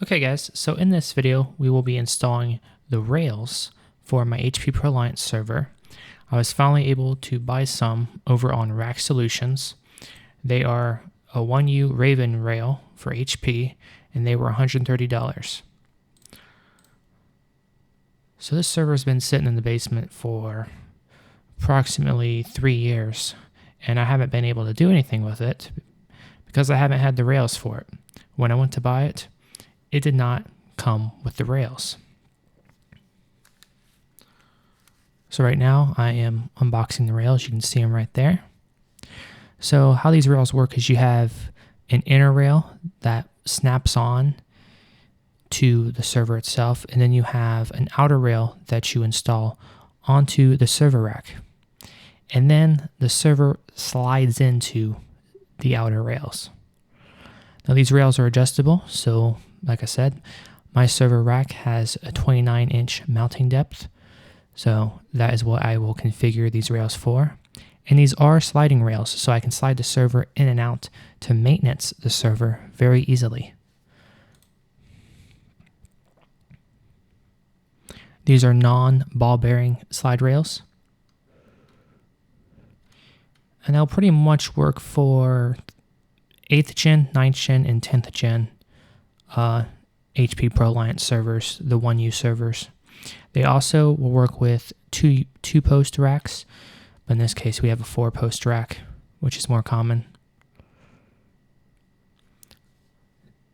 Okay guys, so in this video we will be installing the rails for my HP ProLiant server. I was finally able to buy some over on RackSolutions. They are a 1U Raven rail for HP and they were $130. So this server has been sitting in the basement for approximately 3 years and I haven't been able to do anything with it because I haven't had the rails for it. When I went to buy it, it did not come with the rails. So right now I am unboxing the rails. You can see them right there. So how these rails work is you have an inner rail that snaps on to the server itself, and then you have an outer rail that you install onto the server rack. And then the server slides into the outer rails. Now these rails are adjustable, so like I said, my server rack has a 29-inch mounting depth, so that is what I will configure these rails for. And these are sliding rails, so I can slide the server in and out to maintenance the server very easily. These are non-ball bearing slide rails. And they'll pretty much work for 8th gen, 9th gen, and 10th gen HP ProLiant servers, the 1U servers. They also will work with two post racks, but in this case we have a 4-post rack, which is more common.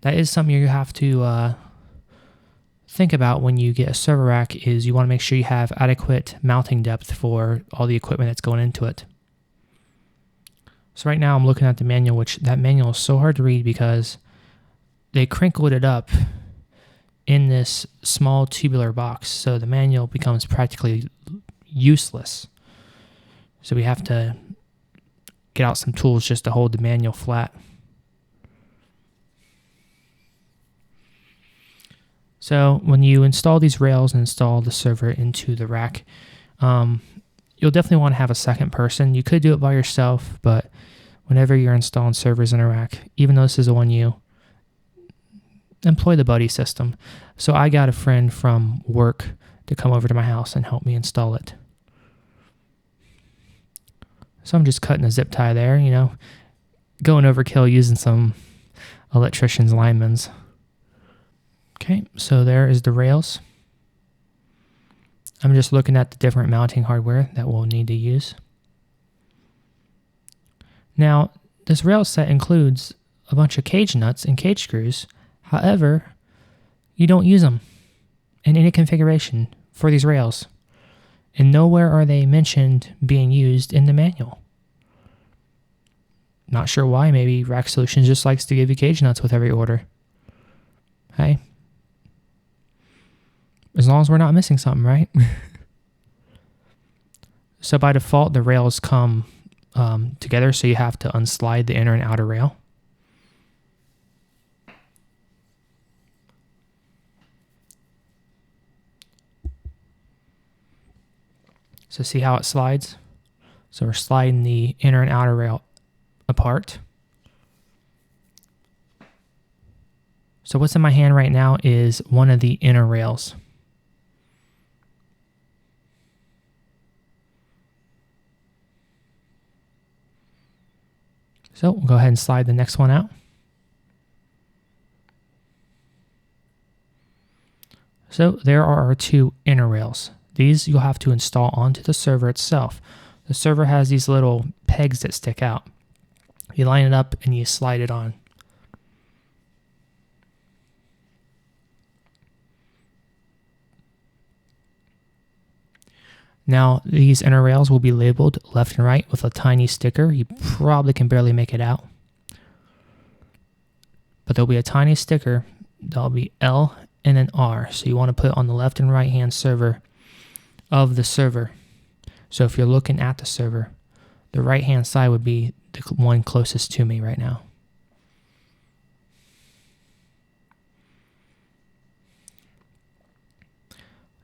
That is something you have to think about when you get a server rack, is you want to make sure you have adequate mounting depth for all the equipment that's going into it. So right now I'm looking at the manual, which that manual is so hard to read because they crinkled it up in this small tubular box, so the manual becomes practically useless. So we have to get out some tools just to hold the manual flat. So when you install these rails and install the server into the rack, you'll definitely want to have a second person. You could do it by yourself, but whenever you're installing servers in a rack, even though this is a 1U, employ the buddy system. So I got a friend from work to come over to my house and help me install it. So I'm just cutting a zip tie there, you know, going overkill using some electrician's linemen's. Okay, so there is the rails. I'm just looking at the different mounting hardware that we'll need to use. Now, this rail set includes a bunch of cage nuts and cage screws. However, you don't use them in any configuration for these rails, and nowhere are they mentioned being used in the manual. Not sure why. Maybe RackSolutions just likes to give you cage nuts with every order. Hey, as long as we're not missing something, right? So by default, the rails come together, so you have to unslide the inner and outer rail. So see how it slides? So we're sliding the inner and outer rail apart. So what's in my hand right now is one of the inner rails. So we'll go ahead and slide the next one out. So there are our two inner rails. These you'll have to install onto the server itself. The server has these little pegs that stick out. You line it up and you slide it on. Now these inner rails will be labeled left and right with a tiny sticker. You probably can barely make it out, but there'll be a tiny sticker. There'll be L and an R. So you want to put on the left and right hand server of the server. So if you're looking at the server, the right hand side would be the one closest to me right now.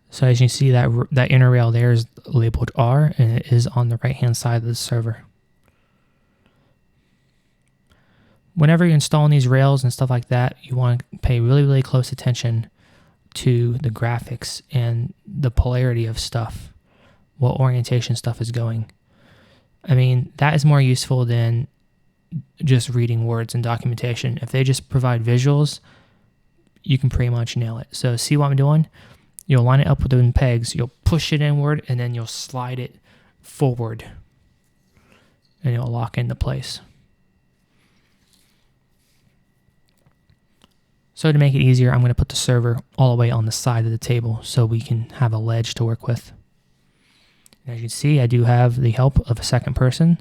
So as you see, that inner rail there is labeled R, and it is on the right hand side of the server. Whenever you're installing these rails and stuff like that, you want to pay really, really close attention to the graphics and the polarity of stuff, what orientation stuff is going. I mean, that is more useful than just reading words and documentation. If they just provide visuals, you can pretty much nail it. So see what I'm doing? You'll line it up with the pegs, you'll push it inward, and then you'll slide it forward, and it'll lock into place. So to make it easier, I'm going to put the server all the way on the side of the table so we can have a ledge to work with. And as you can see, I do have the help of a second person.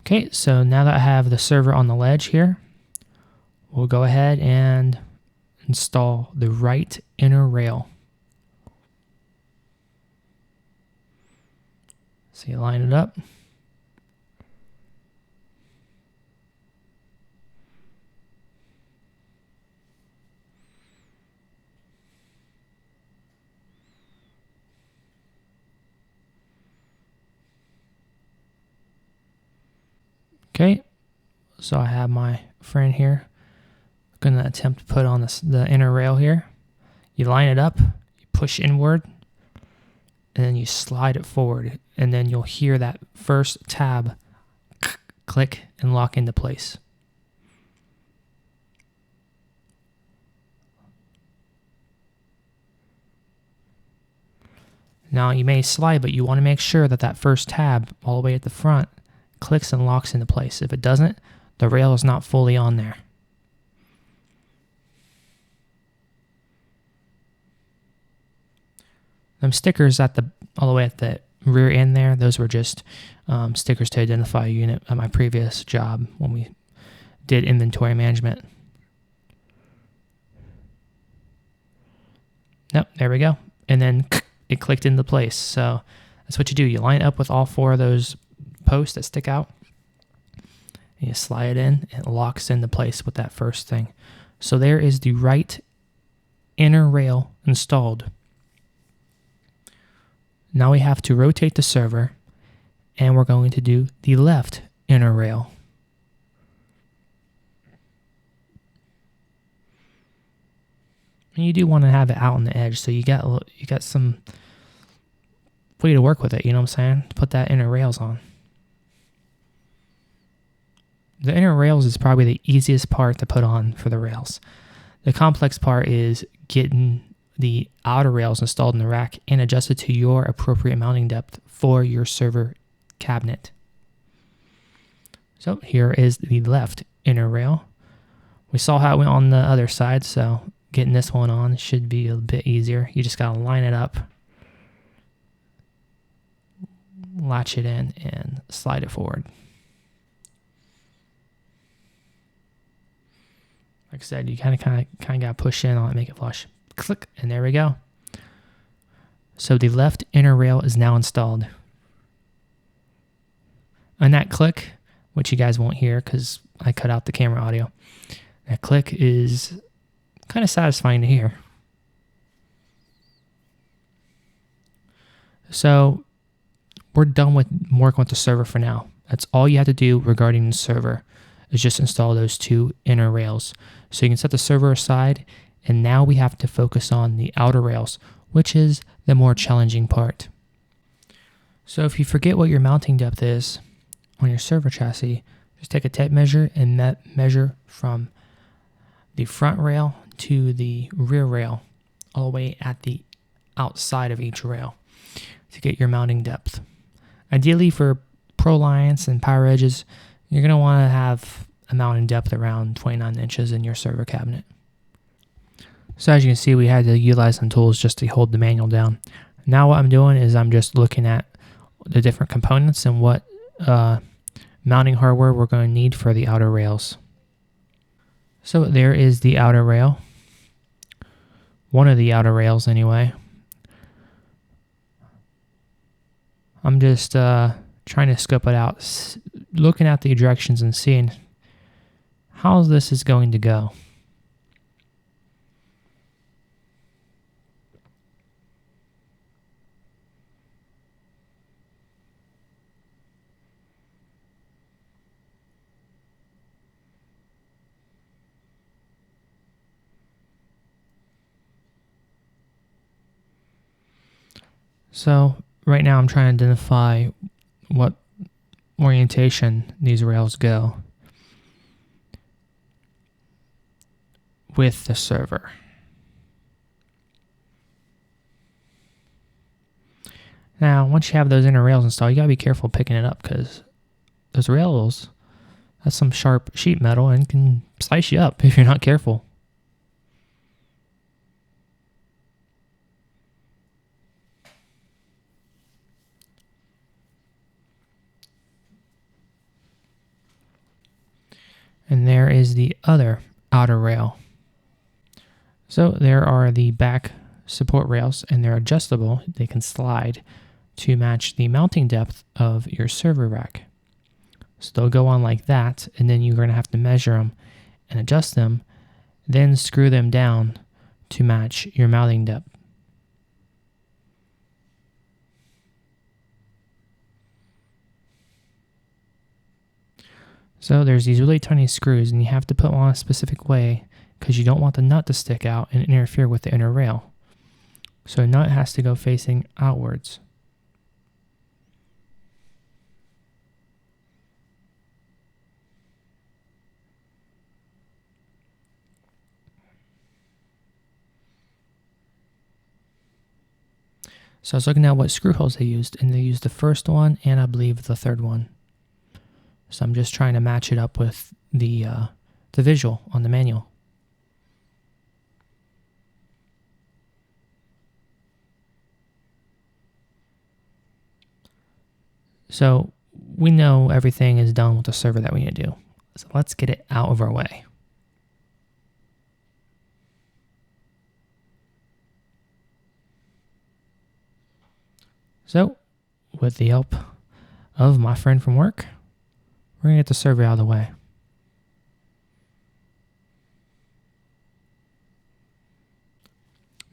Okay, so now that I have the server on the ledge here, we'll go ahead and install the right inner rail. So you line it up. Okay, so I have my friend here. I'm going to attempt to put on the inner rail here. You line it up, you push inward, and then you slide it forward, and then you'll hear that first tab click and lock into place. Now you may slide, but you want to make sure that that first tab all the way at the front clicks and locks into place. If it doesn't, the rail is not fully on there. Them stickers all the way at the rear end there, those were just stickers to identify a unit at my previous job when we did inventory management. Nope, there we go. And then it clicked into place. So that's what you do. You line it up with all four of those posts that stick out, and you slide it in, and it locks into place with that first thing. So there is the right inner rail installed. Now we have to rotate the server, and we're going to do the left inner rail. And you do want to have it out on the edge, so you got some way to work with it, you know what I'm saying? To put that inner rails on. The inner rails is probably the easiest part to put on for the rails. The complex part is getting the outer rails installed in the rack and adjusted to your appropriate mounting depth for your server cabinet. So here is the left inner rail. We saw how it went on the other side, so getting this one on should be a bit easier. You just gotta line it up, latch it in, and slide it forward. Like I said, you kind of got to push in on it, make it flush. Click, and there we go. So the left inner rail is now installed. And that click, which you guys won't hear because I cut out the camera audio, that click is kind of satisfying to hear. So we're done with working with the server for now. That's all you have to do regarding the server, is just install those two inner rails. So you can set the server aside, and now we have to focus on the outer rails, which is the more challenging part. So if you forget what your mounting depth is on your server chassis, just take a tape measure and measure from the front rail to the rear rail, all the way at the outside of each rail to get your mounting depth. Ideally for ProLiants and Power Edges, you're going to want to have a mounting depth around 29 inches in your server cabinet. So as you can see, we had to utilize some tools just to hold the manual down. Now what I'm doing is I'm just looking at the different components and what mounting hardware we're going to need for the outer rails. So there is the outer rail. One of the outer rails anyway. I'm just trying to scope it out, looking at the directions and seeing how this is going to go. So right now I'm trying to identify what orientation these rails go with the server. Now, once you have those inner rails installed, you gotta be careful picking it up because those rails, that's some sharp sheet metal and can slice you up if you're not careful. And there is the other outer rail. So there are the back support rails, and they're adjustable. They can slide to match the mounting depth of your server rack. So they'll go on like that, and then you're going to have to measure them and adjust them, then screw them down to match your mounting depth. So there's these really tiny screws, and you have to put them on a specific way because you don't want the nut to stick out and interfere with the inner rail. So a nut has to go facing outwards. So I was looking at what screw holes they used, and they used the first one and I believe the third one. So I'm just trying to match it up with the visual on the manual. So we know everything is done with the server that we need to do. So let's get it out of our way. So with the help of my friend from work, we're going to get the server out of the way.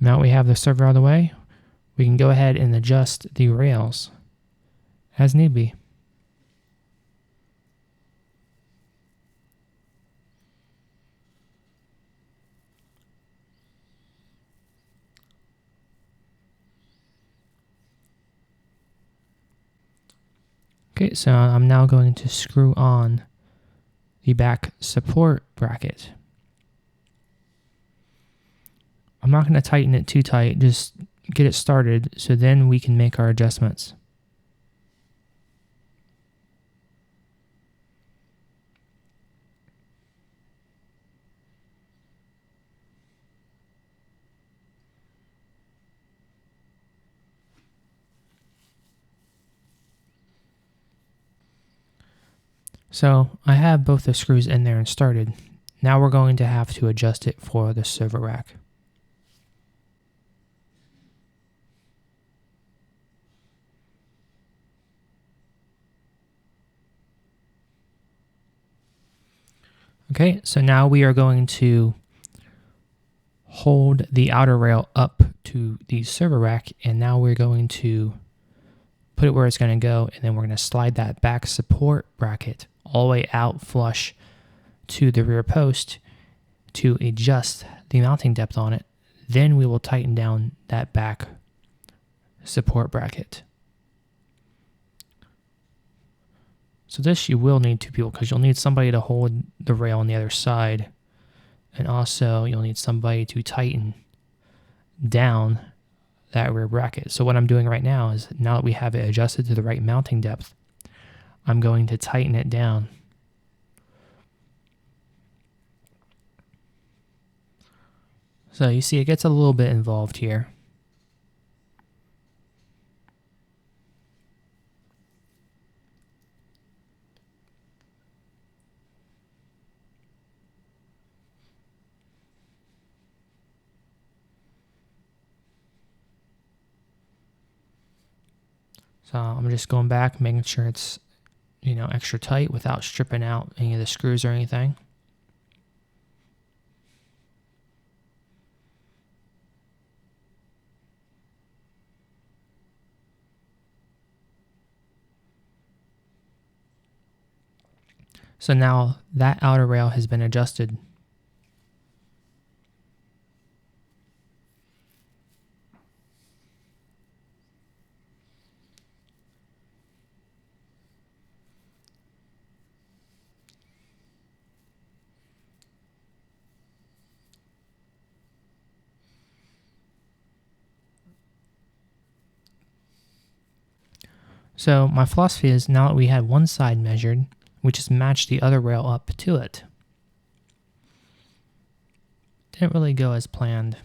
Now we have the server out of the way, we can go ahead and adjust the rails as need be. Okay, so I'm now going to screw on the back support bracket. I'm not going to tighten it too tight, just get it started so then we can make our adjustments. So I have both the screws in there and started. Now we're going to have to adjust it for the server rack. Okay, so now we are going to hold the outer rail up to the server rack, and now we're going to put it where it's going to go, and then we're going to slide that back support bracket all the way out flush to the rear post to adjust the mounting depth on it. Then we will tighten down that back support bracket. So this you will need two people because you'll need somebody to hold the rail on the other side, and also you'll need somebody to tighten down that rear bracket. So what I'm doing right now is, now that we have it adjusted to the right mounting depth, I'm going to tighten it down. So you see it gets a little bit involved here. So I'm just going back, making sure it's, extra tight without stripping out any of the screws or anything. So now that outer rail has been adjusted. So my philosophy is, now that we had one side measured, we just match the other rail up to it. Didn't really go as planned.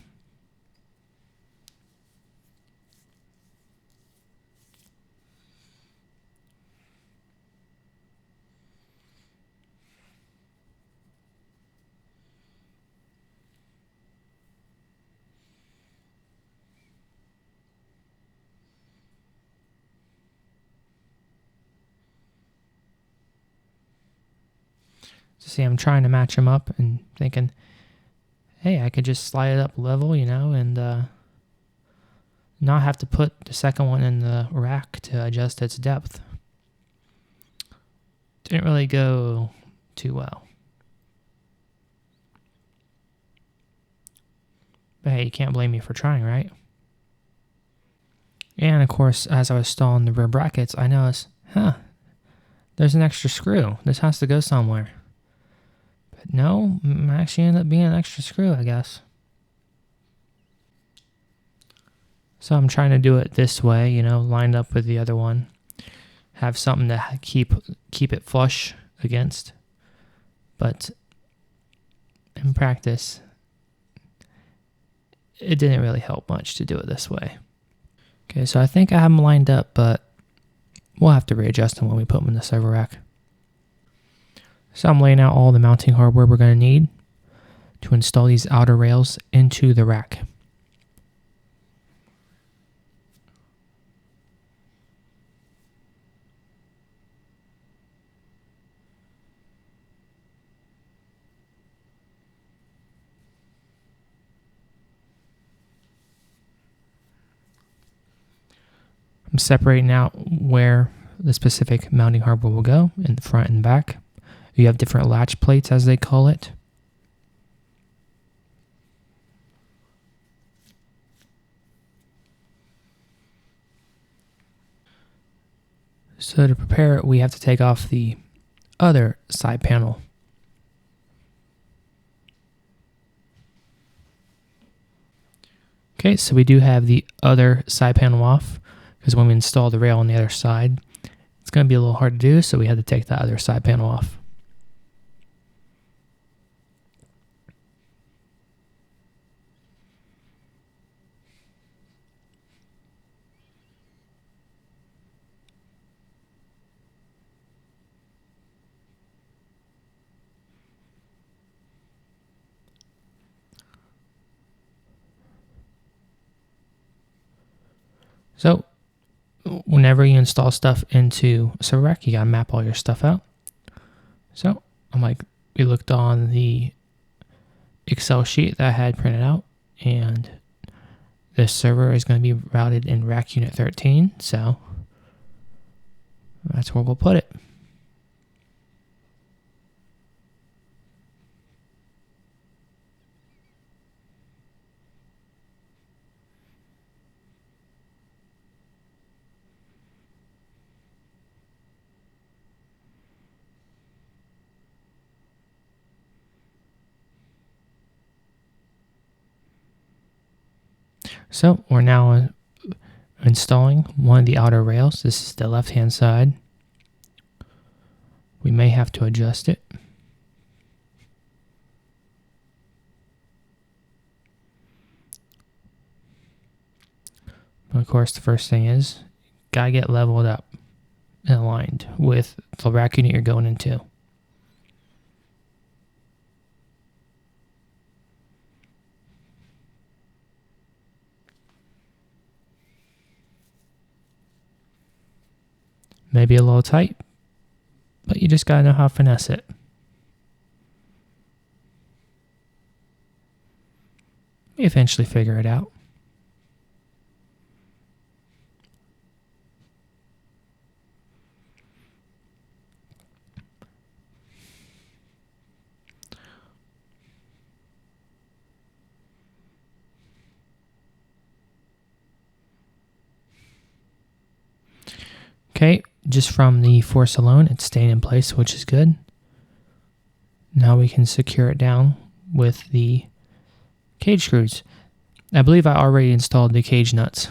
So see, I'm trying to match them up and thinking, hey, I could just slide it up level, and not have to put the second one in the rack to adjust its depth. Didn't really go too well. But hey, you can't blame me for trying, right? And of course, as I was installing the rear brackets, I noticed, there's an extra screw. This has to go somewhere. But no, it actually ended up being an extra screw, I guess. So I'm trying to do it this way, lined up with the other one. Have something to keep it flush against. But in practice, it didn't really help much to do it this way. Okay, so I think I have them lined up, but we'll have to readjust them when we put them in the server rack. So I'm laying out all the mounting hardware we're going to need to install these outer rails into the rack. I'm separating out where the specific mounting hardware will go in the front and back. You have different latch plates, as they call it. So to prepare it, we have to take off the other side panel. Okay, so we do have the other side panel off, because when we install the rail on the other side, it's going to be a little hard to do, so we had to take the other side panel off. So whenever you install stuff into a server rack, you gotta map all your stuff out. So we looked on the Excel sheet that I had printed out, and this server is going to be routed in rack unit 13, so that's where we'll put it. So we're now installing one of the outer rails. This is the left-hand side. We may have to adjust it. But of course, the first thing is, gotta get leveled up and aligned with the rack unit you're going into. Maybe a little tight, but you just gotta know how to finesse it. We eventually figure it out. Okay, just from the force alone, it's staying in place, which is good. Now we can secure it down with the cage screws. I believe I already installed the cage nuts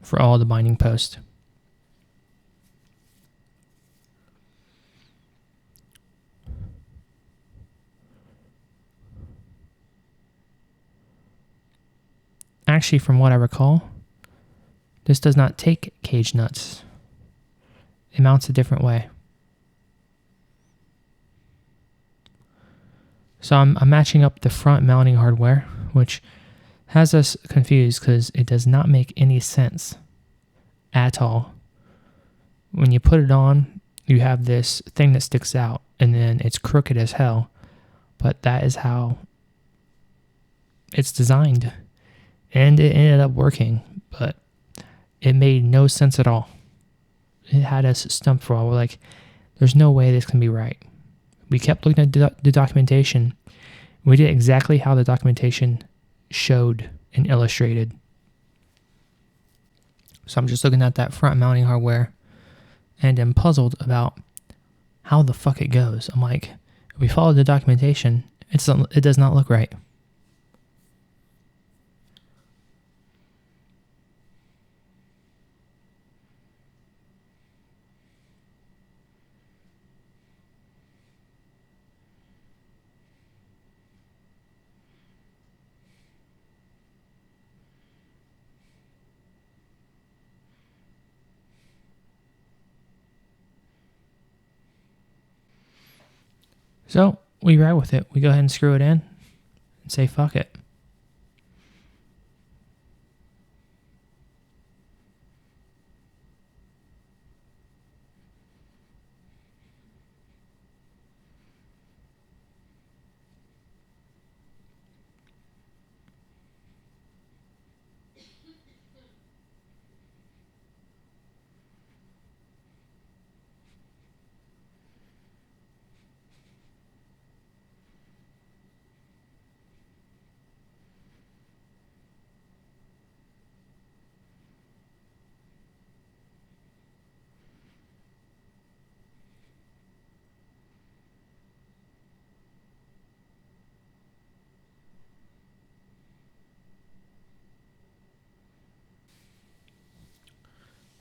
for all the binding posts. actually, from what I recall, this does not take cage nuts. It mounts a different way. So I'm matching up the front mounting hardware, which has us confused because it does not make any sense at all. When you put it on, you have this thing that sticks out, and then it's crooked as hell. But that is how it's designed. And it ended up working, but it made no sense at all. It had us stumped for a while. We're like, there's no way this can be right. We kept looking at the documentation. We did exactly how the documentation showed and illustrated. So I'm just looking at that front mounting hardware and am puzzled about how the fuck it goes. I'm like, if we follow the documentation, it does not look right. So we ride with it. We go ahead and screw it in and say fuck it.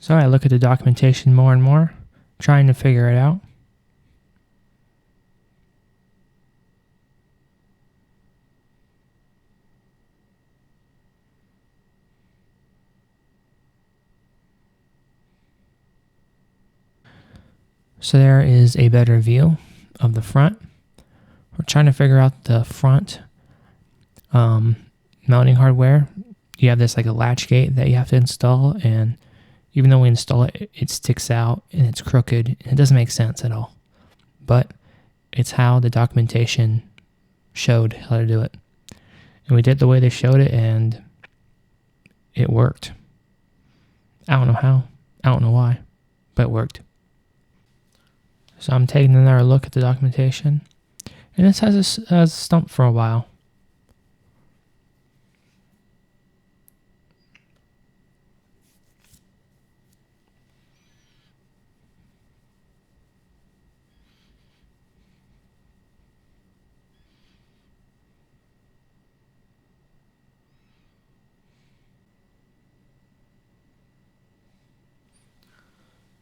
So I look at the documentation more and more, trying to figure it out. So there is a better view of the front. We're trying to figure out the front mounting hardware. You have this like a latch gate that you have to install, and even though we install it, it sticks out and it's crooked. And it doesn't make sense at all. But it's how the documentation showed how to do it. And we did the way they showed it, and it worked. I don't know how. I don't know why, but it worked. So I'm taking another look at the documentation. And this has a stump for a while.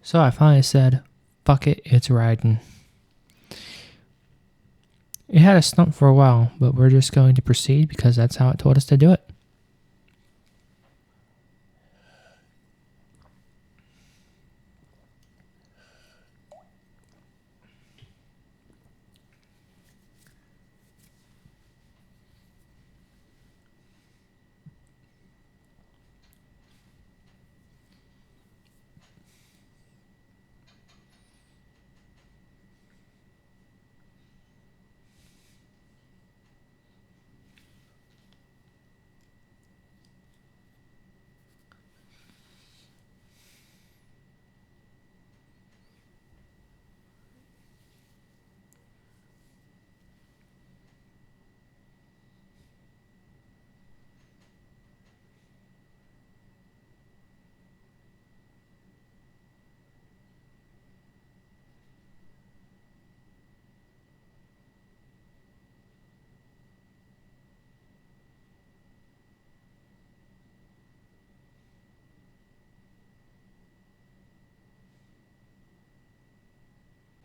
So I finally said, fuck it, it's riding. It had a stump for a while, but we're just going to proceed because that's how it told us to do it.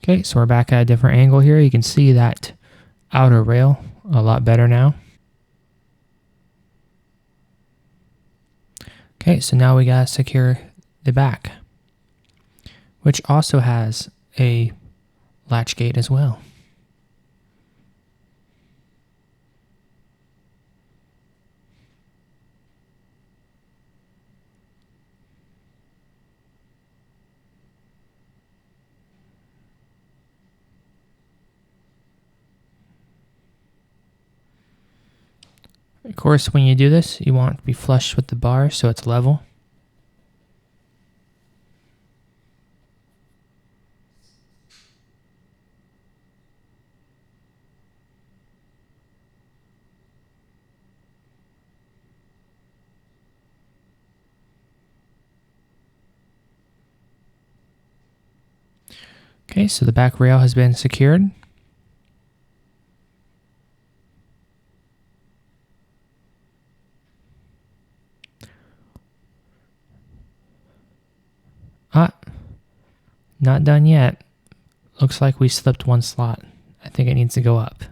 Okay, so we're back at a different angle here. You can see that outer rail a lot better now. Okay, so now we gotta secure the back, which also has a latch gate as well. Of course, when you do this, you want it to be flush with the bar so it's level. Okay, so the back rail has been secured. Not done yet. Looks like we slipped one slot. I think it needs to go up.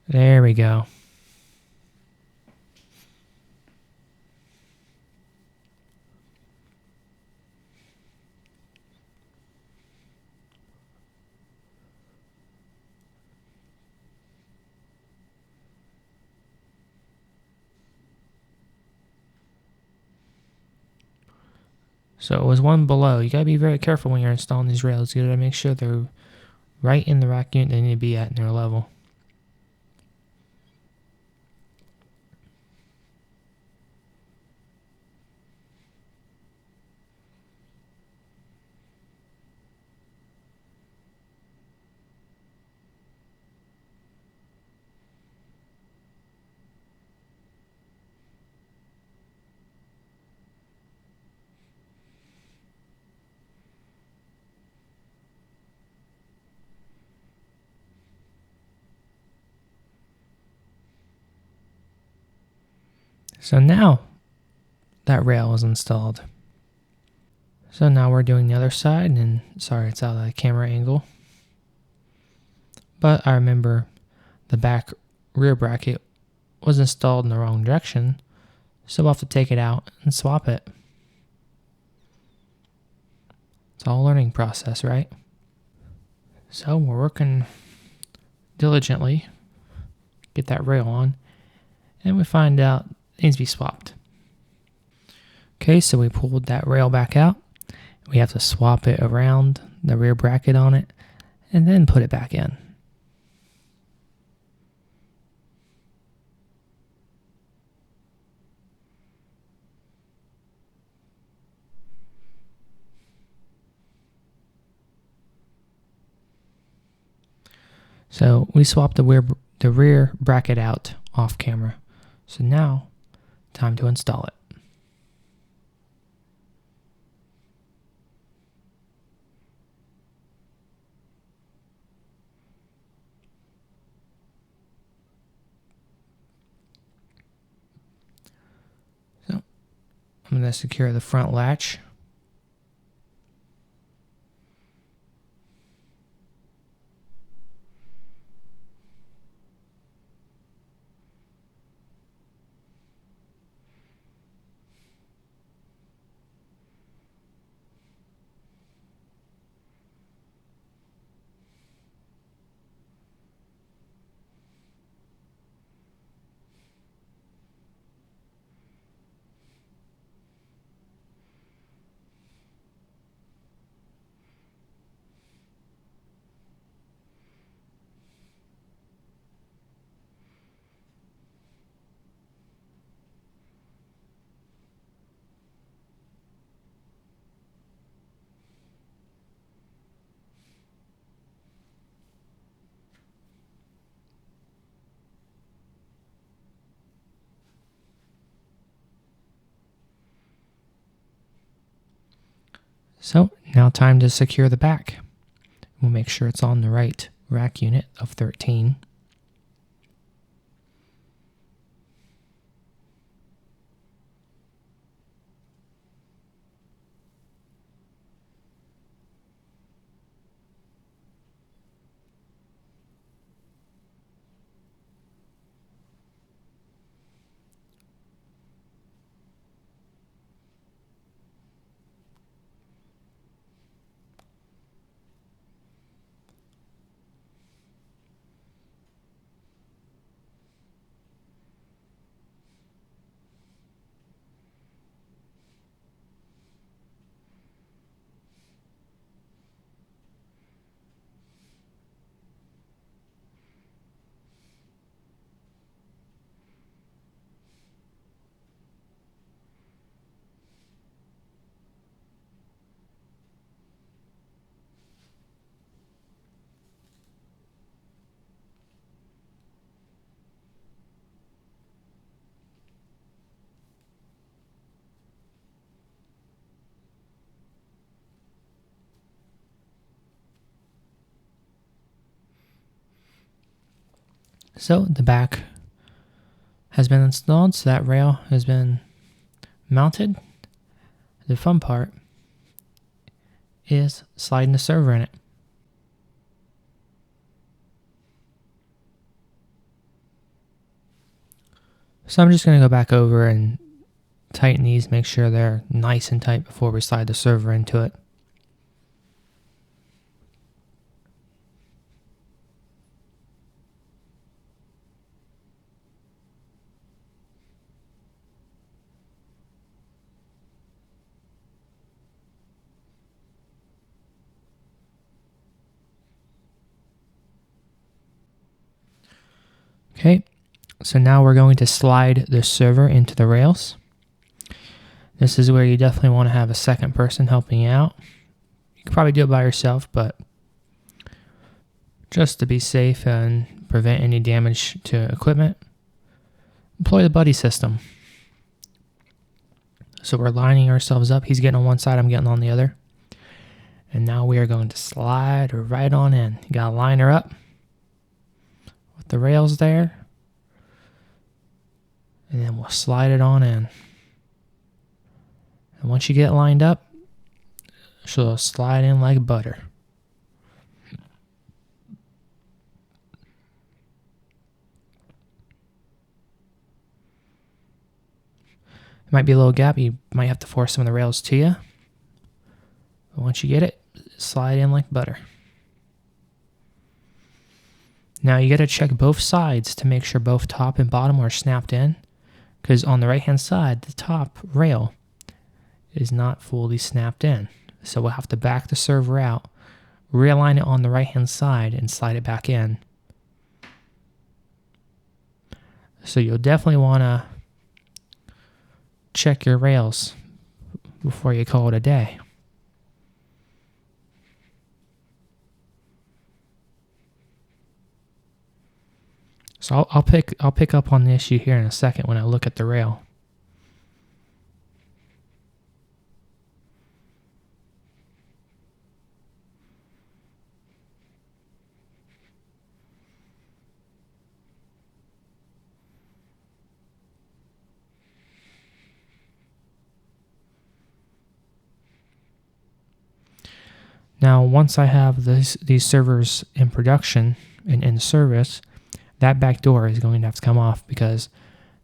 There we go. So it was one below. You gotta be very careful when you're installing these rails. You gotta make sure they're right in the rack unit they need to be at in their level. So now that rail is installed. So now we're doing the other side, and sorry it's out of the camera angle. But I remember the back rear bracket was installed in the wrong direction, so we'll have to take it out and swap it. It's all a learning process, right? So we're working diligently, get that rail on, and we find out it needs to be swapped. Okay, so we pulled that rail back out. We have to swap it around the rear bracket on it and then put it back in. So we swapped the rear bracket out off camera. So now, time to install it. So I'm going to secure the front latch. So now time to secure the back. We'll make sure it's on the right rack unit of 13. So the back has been installed, so that rail has been mounted. The fun part is sliding the server in it. So I'm just going to go back over and tighten these, make sure they're nice and tight before we slide the server into it. Okay, so now we're going to slide the server into the rails. This is where you definitely want to have a second person helping you out. You can probably do it by yourself, but just to be safe and prevent any damage to equipment, employ the buddy system. So we're lining ourselves up. He's getting on one side, I'm getting on the other. And now we are going to slide right on in. You gotta line her up with the rails there. And then we'll slide it on in. And once you get lined up, she'll slide in like butter. It might be a little gap. You might have to force some of the rails to you. But once you get it, slide in like butter. Now you got to check both sides to make sure both top and bottom are snapped in. Because on the right hand side, the top rail is not fully snapped in. So we'll have to back the server out, realign it on the right hand side, and slide it back in. So you'll definitely want to check your rails before you call it a day. So I'll pick up on the issue here in a second when I look at the rail. Now, once I have these servers in production and in service, that back door is going to have to come off because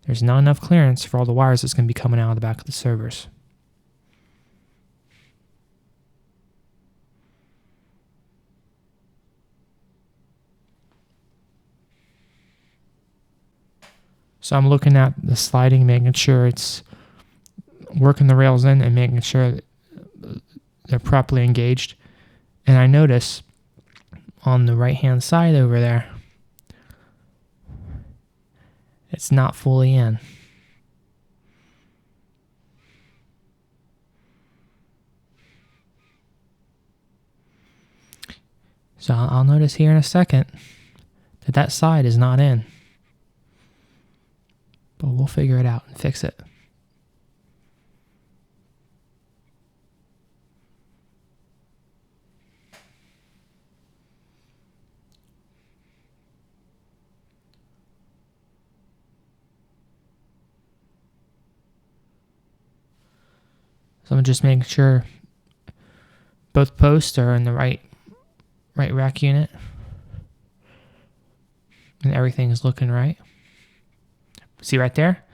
there's not enough clearance for all the wires that's going to be coming out of the back of the servers. So I'm looking at the sliding, making sure it's working the rails in and making sure that they're properly engaged. And I notice on the right hand side over there, it's not fully in. So I'll notice here in a second that that side is not in. But we'll figure it out and fix it. So I'm just making sure both posts are in the right rack unit and everything is looking right. See right there?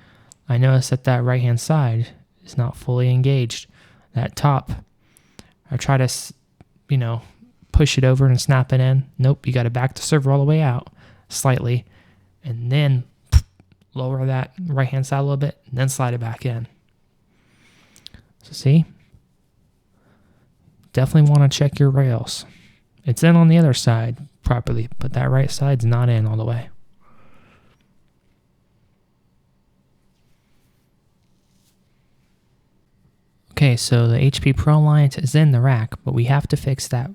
I noticed that right hand side is not fully engaged. That top, I try to, push it over and snap it in. Nope, you got to back the server all the way out slightly and then lower that right hand side a little bit and then slide it back in. So see, definitely want to check your rails. It's in on the other side properly, but that right side's not in all the way. Okay, so the HP ProLiant is in the rack, but we have to fix that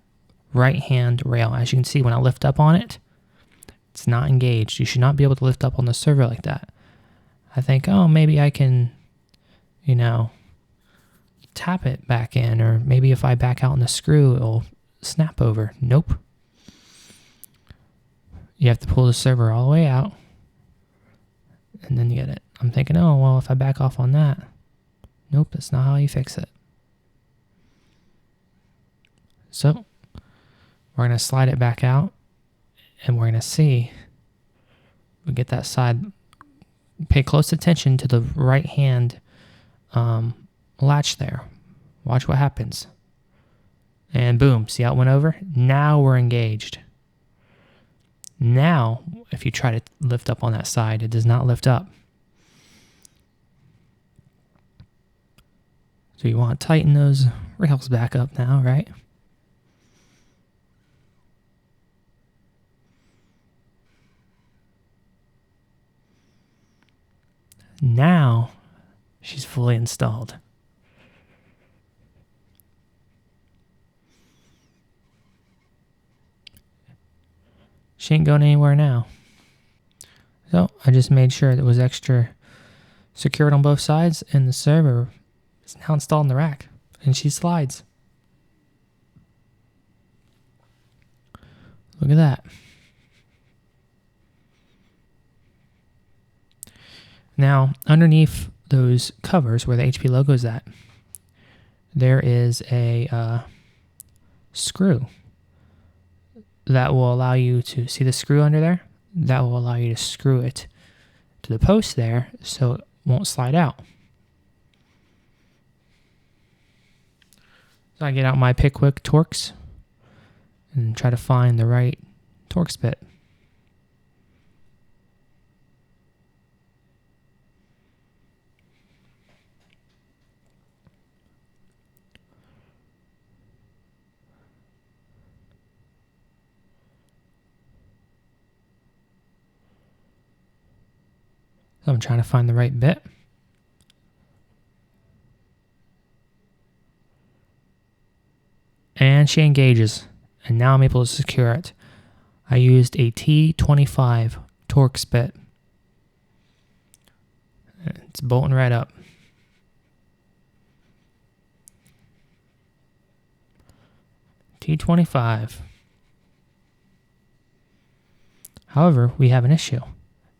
right hand rail. As you can see, when I lift up on it, it's not engaged. You should not be able to lift up on the server like that. I think, oh, maybe I can, tap it back in, or maybe if I back out on the screw, it'll snap over. Nope. You have to pull the server all the way out, and then you get it. I'm thinking, oh, well, if I back off on that. Nope, that's not how you fix it. So we're going to slide it back out, and we're going to see. We get that side. Pay close attention to the right hand latch there. Watch what happens. And boom, see how it went over? Now we're engaged. Now, if you try to lift up on that side, it does not lift up. So you want to tighten those rails back up now, right? Now, she's fully installed. She ain't going anywhere now. So I just made sure that it was extra secured on both sides, and the server is now installed in the rack, and she slides. Look at that. Now, underneath those covers where the HP logo is at, there is a screw that will allow you to see the screw under there. That will allow you to screw it to the post there so it won't slide out. So I get out my Pickwick Torx and try to find the right Torx bit. So I'm trying to find the right bit. And she engages. And now I'm able to secure it. I used a T25 Torx bit. It's bolting right up. T25. However, we have an issue.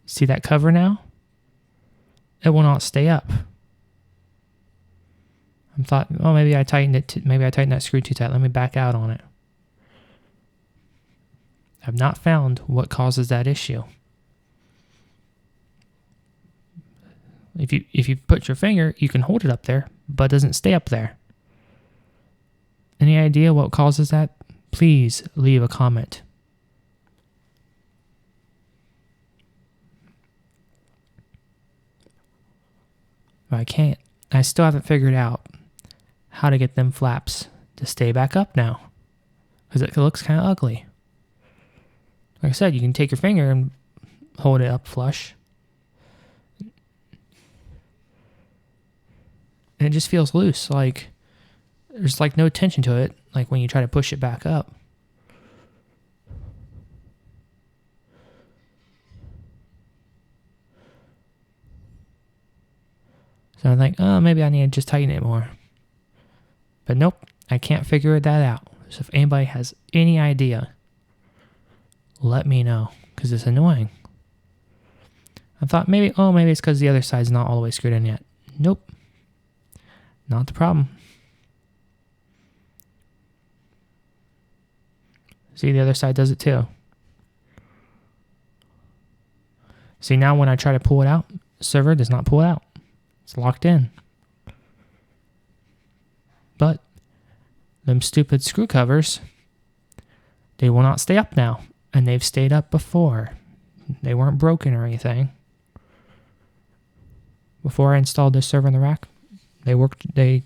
See that cover now? It will not stay up. I thought, oh, maybe I tightened it. Maybe I tightened that screw too tight. Let me back out on it. I've not found what causes that issue. If you put your finger, you can hold it up there, but it doesn't stay up there. Any idea what causes that? Please leave a comment. But I can't. I still haven't figured out how to get them flaps to stay back up now, because it looks kind of ugly. Like I said, you can take your finger and hold it up flush, and it just feels loose. Like there's like no tension to it, like when you try to push it back up. So I'm like, oh, maybe I need to just tighten it more. But nope, I can't figure that out. So if anybody has any idea, let me know, because it's annoying. I thought maybe it's because the other side's not all the way screwed in yet. Nope, not the problem. See, the other side does it too. See, now when I try to pull it out, the server does not pull it out. It's locked in. But them stupid screw covers, they will not stay up now. And they've stayed up before. They weren't broken or anything. Before I installed this server in the rack, they worked. They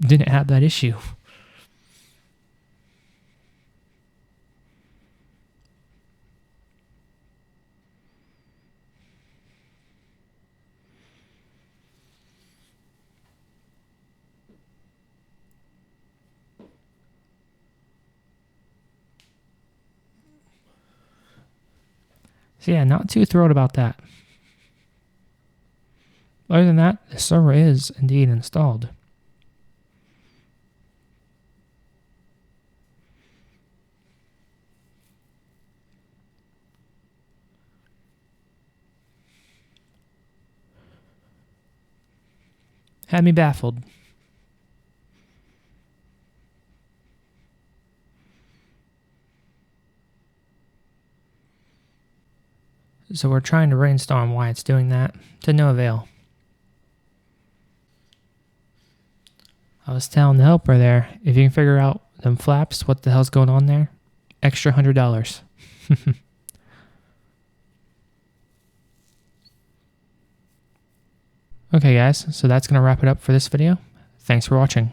didn't have that issue. So yeah, not too thrilled about that. Other than that, the server is indeed installed. Had me baffled. So we're trying to brainstorm why it's doing that, to no avail. I was telling the helper there, if you can figure out them flaps, what the hell's going on there, extra $100. Okay guys, so that's going to wrap it up for this video. Thanks for watching.